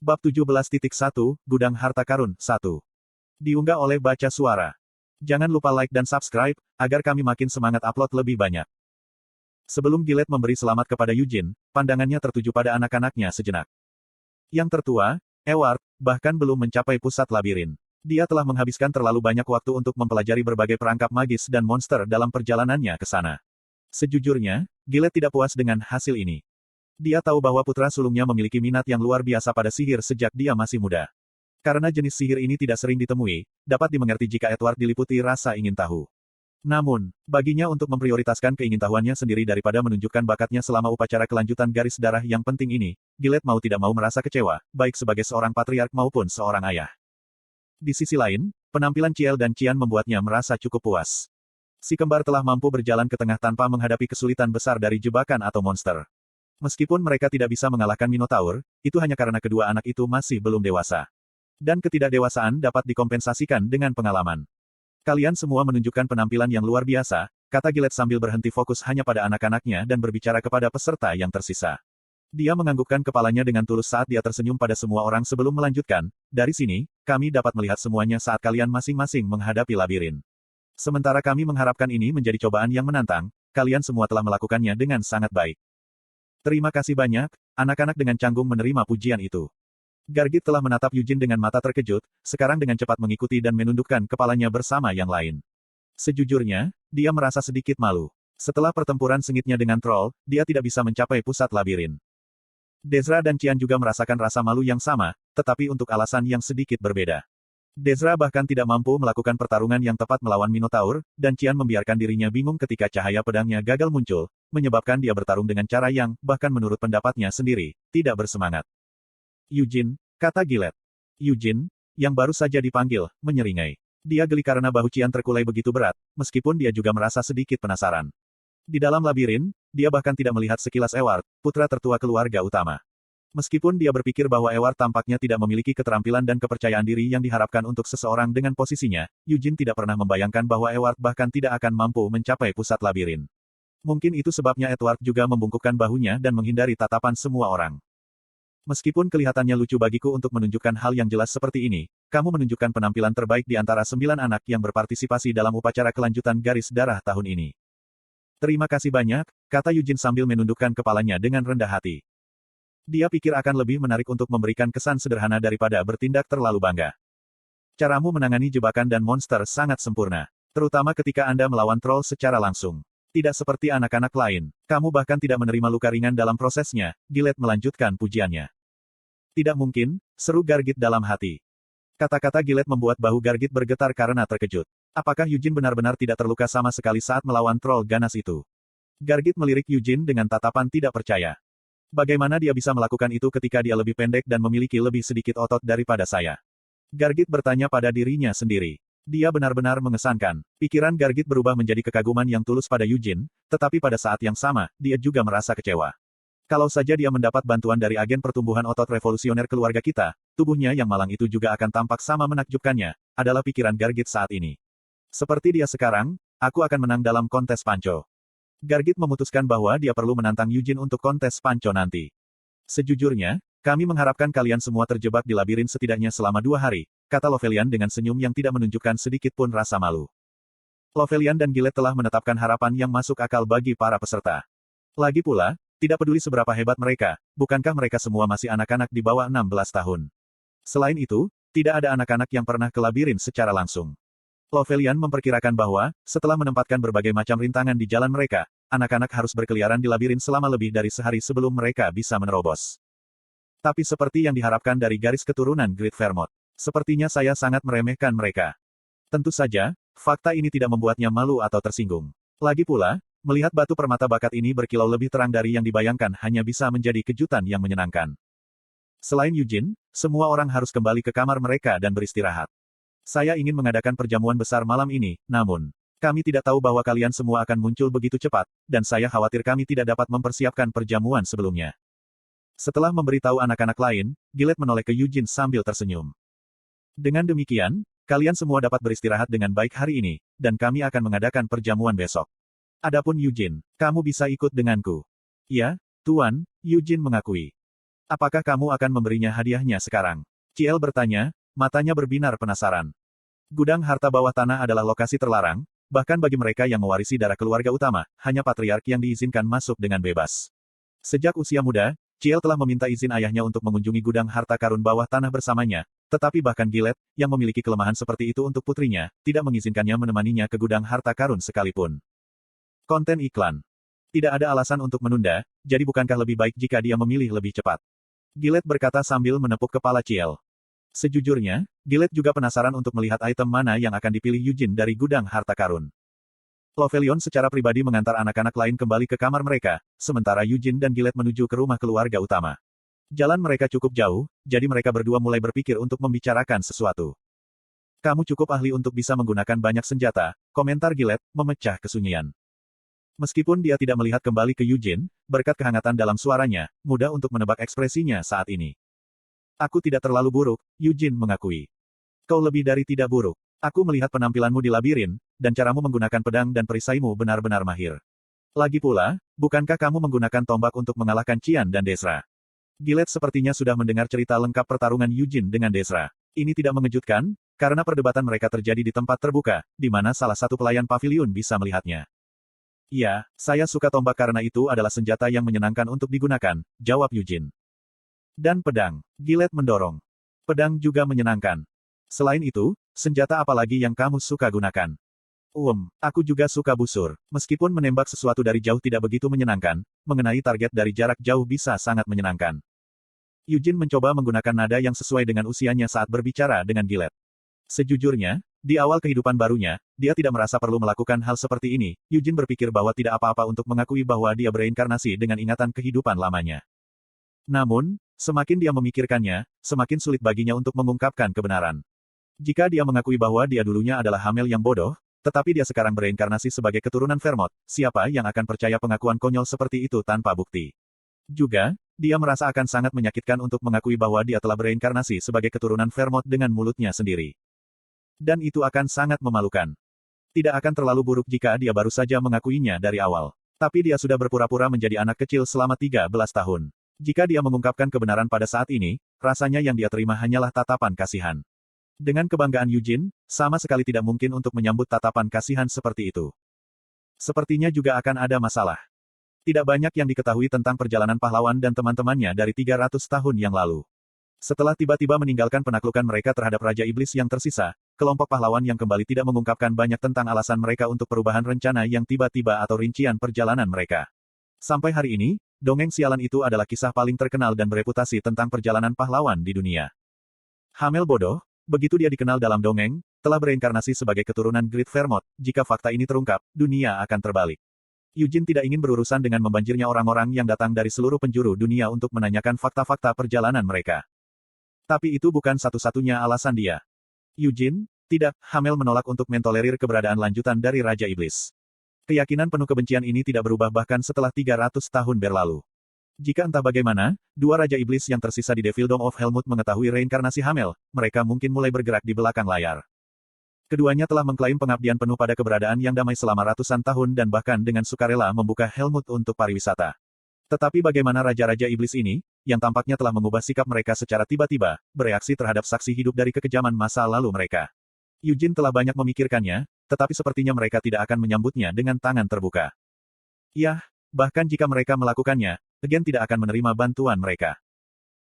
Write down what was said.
Bab 17.1, Gudang Harta Karun, 1. Diunggah oleh Baca Suara. Jangan lupa like dan subscribe, agar kami makin semangat upload lebih banyak. Sebelum Gillette memberi selamat kepada Eugene, pandangannya tertuju pada anak-anaknya sejenak. Yang tertua, Ewart, bahkan belum mencapai pusat labirin. Dia telah menghabiskan terlalu banyak waktu untuk mempelajari berbagai perangkap magis dan monster dalam perjalanannya ke sana. Sejujurnya, Gillette tidak puas dengan hasil ini. Dia tahu bahwa putra sulungnya memiliki minat yang luar biasa pada sihir sejak dia masih muda. Karena jenis sihir ini tidak sering ditemui, dapat dimengerti jika Edward diliputi rasa ingin tahu. Namun, baginya untuk memprioritaskan keingintahuannya sendiri daripada menunjukkan bakatnya selama upacara kelanjutan garis darah yang penting ini, Gillette mau tidak mau merasa kecewa, baik sebagai seorang patriark maupun seorang ayah. Di sisi lain, penampilan Ciel dan Cian membuatnya merasa cukup puas. Si kembar telah mampu berjalan ke tengah tanpa menghadapi kesulitan besar dari jebakan atau monster. Meskipun mereka tidak bisa mengalahkan Minotaur, itu hanya karena kedua anak itu masih belum dewasa. Dan ketidakdewasaan dapat dikompensasikan dengan pengalaman. Kalian semua menunjukkan penampilan yang luar biasa, kata Gillette sambil berhenti fokus hanya pada anak-anaknya dan berbicara kepada peserta yang tersisa. Dia menganggukkan kepalanya dengan tulus saat dia tersenyum pada semua orang sebelum melanjutkan, dari sini, kami dapat melihat semuanya saat kalian masing-masing menghadapi labirin. Sementara kami mengharapkan ini menjadi cobaan yang menantang, kalian semua telah melakukannya dengan sangat baik. Terima kasih banyak, anak-anak dengan canggung menerima pujian itu. Gargit telah menatap Eugene dengan mata terkejut, sekarang dengan cepat mengikuti dan menundukkan kepalanya bersama yang lain. Sejujurnya, dia merasa sedikit malu. Setelah pertempuran sengitnya dengan troll, dia tidak bisa mencapai pusat labirin. Dezra dan Cian juga merasakan rasa malu yang sama, tetapi untuk alasan yang sedikit berbeda. Dezra bahkan tidak mampu melakukan pertarungan yang tepat melawan Minotaur, dan Cian membiarkan dirinya bingung ketika cahaya pedangnya gagal muncul, menyebabkan dia bertarung dengan cara yang, bahkan menurut pendapatnya sendiri, tidak bersemangat. Eugene, kata Gillette. Eugene, yang baru saja dipanggil, menyeringai. Dia geli karena bahu Cian terkulai begitu berat, meskipun dia juga merasa sedikit penasaran. Di dalam labirin, dia bahkan tidak melihat sekilas Ewart, putra tertua keluarga utama. Meskipun dia berpikir bahwa Ewart tampaknya tidak memiliki keterampilan dan kepercayaan diri yang diharapkan untuk seseorang dengan posisinya, Eugene tidak pernah membayangkan bahwa Ewart bahkan tidak akan mampu mencapai pusat labirin. Mungkin itu sebabnya Edward juga membungkukkan bahunya dan menghindari tatapan semua orang. Meskipun kelihatannya lucu bagiku untuk menunjukkan hal yang jelas seperti ini, kamu menunjukkan penampilan terbaik di antara 9 anak yang berpartisipasi dalam upacara kelanjutan garis darah tahun ini. Terima kasih banyak, kata Eugene sambil menundukkan kepalanya dengan rendah hati. Dia pikir akan lebih menarik untuk memberikan kesan sederhana daripada bertindak terlalu bangga. Caramu menangani jebakan dan monster sangat sempurna, terutama ketika Anda melawan troll secara langsung. Tidak seperti anak-anak lain, kamu bahkan tidak menerima luka ringan dalam prosesnya, Gillette melanjutkan pujiannya. Tidak mungkin, seru Gargit dalam hati. Kata-kata Gillette membuat bahu Gargit bergetar karena terkejut. Apakah Eugene benar-benar tidak terluka sama sekali saat melawan troll ganas itu? Gargit melirik Eugene dengan tatapan tidak percaya. Bagaimana dia bisa melakukan itu ketika dia lebih pendek dan memiliki lebih sedikit otot daripada saya? Gargit bertanya pada dirinya sendiri. Dia benar-benar mengesankan. Pikiran Gargit berubah menjadi kekaguman yang tulus pada Eugene, tetapi pada saat yang sama, dia juga merasa kecewa. Kalau saja dia mendapat bantuan dari agen pertumbuhan otot revolusioner keluarga kita, tubuhnya yang malang itu juga akan tampak sama menakjubkannya, adalah pikiran Gargit saat ini. Seperti dia sekarang, aku akan menang dalam kontes panco. Gargit memutuskan bahwa dia perlu menantang Eugene untuk kontes panco nanti. Sejujurnya, kami mengharapkan kalian semua terjebak di labirin setidaknya selama 2 hari, kata Lovelian dengan senyum yang tidak menunjukkan sedikit pun rasa malu. Lovelian dan Gillette telah menetapkan harapan yang masuk akal bagi para peserta. Lagi pula, tidak peduli seberapa hebat mereka, bukankah mereka semua masih anak-anak di bawah 16 tahun. Selain itu, tidak ada anak-anak yang pernah ke labirin secara langsung. Lovelian memperkirakan bahwa, setelah menempatkan berbagai macam rintangan di jalan mereka, anak-anak harus berkeliaran di labirin selama lebih dari sehari sebelum mereka bisa menerobos. Tapi seperti yang diharapkan dari garis keturunan Great Vermont, sepertinya saya sangat meremehkan mereka. Tentu saja, fakta ini tidak membuatnya malu atau tersinggung. Lagi pula, melihat batu permata bakat ini berkilau lebih terang dari yang dibayangkan hanya bisa menjadi kejutan yang menyenangkan. Selain Eugene, semua orang harus kembali ke kamar mereka dan beristirahat. Saya ingin mengadakan perjamuan besar malam ini, namun, kami tidak tahu bahwa kalian semua akan muncul begitu cepat, dan saya khawatir kami tidak dapat mempersiapkan perjamuan sebelumnya. Setelah memberitahu anak-anak lain, Gillette menoleh ke Eugene sambil tersenyum. Dengan demikian, kalian semua dapat beristirahat dengan baik hari ini, dan kami akan mengadakan perjamuan besok. Adapun Eugene, kamu bisa ikut denganku. Ya, Tuan, Eugene mengakui. Apakah kamu akan memberinya hadiahnya sekarang? Ciel bertanya, matanya berbinar penasaran. Gudang harta bawah tanah adalah lokasi terlarang, bahkan bagi mereka yang mewarisi darah keluarga utama, hanya patriark yang diizinkan masuk dengan bebas. Sejak usia muda, Ciel telah meminta izin ayahnya untuk mengunjungi gudang harta karun bawah tanah bersamanya, tetapi bahkan Gillette, yang memiliki kelemahan seperti itu untuk putrinya, tidak mengizinkannya menemaninya ke gudang harta karun sekalipun. Konten iklan. Tidak ada alasan untuk menunda, jadi bukankah lebih baik jika dia memilih lebih cepat? Gillette berkata sambil menepuk kepala Ciel. Sejujurnya, Gillette juga penasaran untuk melihat item mana yang akan dipilih Eugene dari gudang harta karun. Lovelion secara pribadi mengantar anak-anak lain kembali ke kamar mereka, sementara Eugene dan Gillette menuju ke rumah keluarga utama. Jalan mereka cukup jauh, jadi mereka berdua mulai berpikir untuk membicarakan sesuatu. Kamu cukup ahli untuk bisa menggunakan banyak senjata, komentar Gillette, memecah kesunyian. Meskipun dia tidak melihat kembali ke Eugene, berkat kehangatan dalam suaranya, mudah untuk menebak ekspresinya saat ini. Aku tidak terlalu buruk, Eugene mengakui. Kau lebih dari tidak buruk. Aku melihat penampilanmu di labirin, dan caramu menggunakan pedang dan perisaimu benar-benar mahir. Lagi pula, bukankah kamu menggunakan tombak untuk mengalahkan Qian dan Desra? Gillette sepertinya sudah mendengar cerita lengkap pertarungan Eugene dengan Desra. Ini tidak mengejutkan, karena perdebatan mereka terjadi di tempat terbuka, di mana salah satu pelayan pavilion bisa melihatnya. Iya, saya suka tombak karena itu adalah senjata yang menyenangkan untuk digunakan, jawab Eugene. Dan pedang. Gillette mendorong. Pedang juga menyenangkan. Selain itu, senjata apa lagi yang kamu suka gunakan? Aku juga suka busur. Meskipun menembak sesuatu dari jauh tidak begitu menyenangkan, mengenai target dari jarak jauh bisa sangat menyenangkan. Eugene mencoba menggunakan nada yang sesuai dengan usianya saat berbicara dengan Gillette. Sejujurnya, di awal kehidupan barunya, dia tidak merasa perlu melakukan hal seperti ini. Eugene berpikir bahwa tidak apa-apa untuk mengakui bahwa dia bereinkarnasi dengan ingatan kehidupan lamanya. Namun, semakin dia memikirkannya, semakin sulit baginya untuk mengungkapkan kebenaran. Jika dia mengakui bahwa dia dulunya adalah Hamel yang bodoh, tetapi dia sekarang bereinkarnasi sebagai keturunan Vermont, siapa yang akan percaya pengakuan konyol seperti itu tanpa bukti? Juga, dia merasa akan sangat menyakitkan untuk mengakui bahwa dia telah bereinkarnasi sebagai keturunan Vermont dengan mulutnya sendiri. Dan itu akan sangat memalukan. Tidak akan terlalu buruk jika dia baru saja mengakuinya dari awal. Tapi dia sudah berpura-pura menjadi anak kecil selama 13 tahun. Jika dia mengungkapkan kebenaran pada saat ini, rasanya yang dia terima hanyalah tatapan kasihan. Dengan kebanggaan Eugene, sama sekali tidak mungkin untuk menyambut tatapan kasihan seperti itu. Sepertinya juga akan ada masalah. Tidak banyak yang diketahui tentang perjalanan pahlawan dan teman-temannya dari 300 tahun yang lalu. Setelah tiba-tiba meninggalkan penaklukan mereka terhadap Raja Iblis yang tersisa, kelompok pahlawan yang kembali tidak mengungkapkan banyak tentang alasan mereka untuk perubahan rencana yang tiba-tiba atau rincian perjalanan mereka. Sampai hari ini, dongeng sialan itu adalah kisah paling terkenal dan bereputasi tentang perjalanan pahlawan di dunia. Hamel bodoh, begitu dia dikenal dalam dongeng, telah bereinkarnasi sebagai keturunan Great Vermont. Jika fakta ini terungkap, dunia akan terbalik. Eugene tidak ingin berurusan dengan membanjirnya orang-orang yang datang dari seluruh penjuru dunia untuk menanyakan fakta-fakta perjalanan mereka. Tapi itu bukan satu-satunya alasan dia. Eugene, tidak, Hamel menolak untuk mentolerir keberadaan lanjutan dari Raja Iblis. Keyakinan penuh kebencian ini tidak berubah bahkan setelah 300 tahun berlalu. Jika entah bagaimana, dua Raja Iblis yang tersisa di Devildom of Helmut mengetahui reinkarnasi Hamel, mereka mungkin mulai bergerak di belakang layar. Keduanya telah mengklaim pengabdian penuh pada keberadaan yang damai selama ratusan tahun dan bahkan dengan sukarela membuka Helmut untuk pariwisata. Tetapi bagaimana Raja-Raja Iblis ini, yang tampaknya telah mengubah sikap mereka secara tiba-tiba, bereaksi terhadap saksi hidup dari kekejaman masa lalu mereka? Eugene telah banyak memikirkannya, tetapi sepertinya mereka tidak akan menyambutnya dengan tangan terbuka. Bahkan jika mereka melakukannya, Gen tidak akan menerima bantuan mereka.